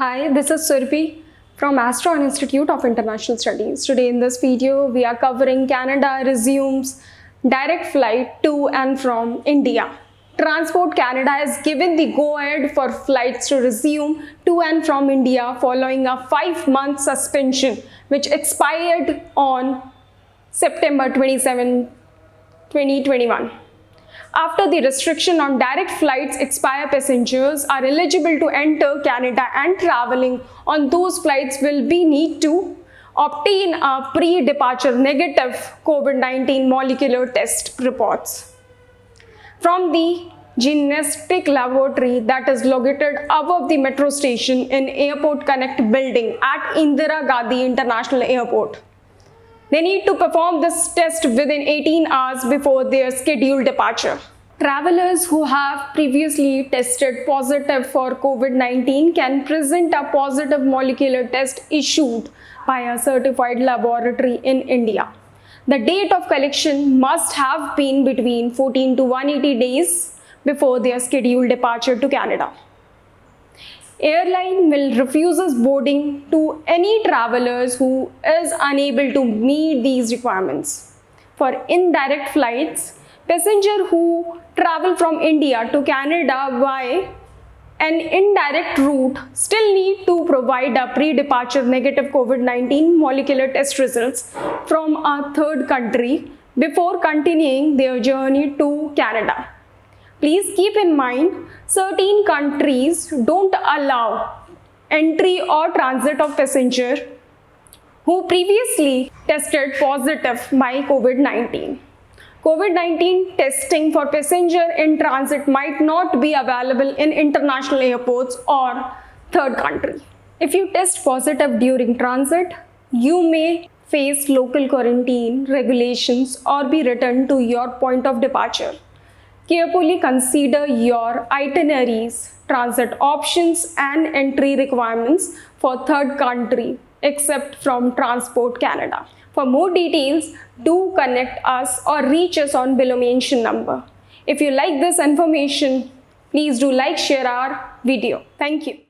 Hi, this is Surbi from Astron Institute of International Studies. Today in this video, we are covering Canada resumes direct flight to and from India. Transport Canada has given the go-ahead for flights to resume to and from India following a 5-month suspension which expired on September 27, 2021. After the restriction on direct flights expire, passengers are eligible to enter Canada and traveling on those flights will be need to obtain a pre-departure negative COVID-19 molecular test reports from the genetic laboratory that is located above the metro station in Airport Connect building at Indira Gandhi International Airport. They need to perform this test within 18 hours before their scheduled departure. Travelers who have previously tested positive for COVID-19 can present a positive molecular test issued by a certified laboratory in India. The date of collection must have been between 14 to 180 days before their scheduled departure to Canada. Airline will refuses boarding to any travelers who is unable to meet these requirements. For indirect flights, passengers who travel from India to Canada by an indirect route still need to provide a pre-departure negative COVID-19 molecular test results from a third country before continuing their journey to Canada. Please keep in mind, certain countries don't allow entry or transit of passenger who previously tested positive by COVID-19. COVID-19 testing for passenger in transit might not be available in international airports or third country. If you test positive during transit, you may face local quarantine regulations or be returned to your point of departure. Carefully consider your itineraries, transit options and entry requirements for third country except from Transport Canada. For more details, do connect us or reach us on below mentioned number. If you like this information, please do like, share our video. Thank you.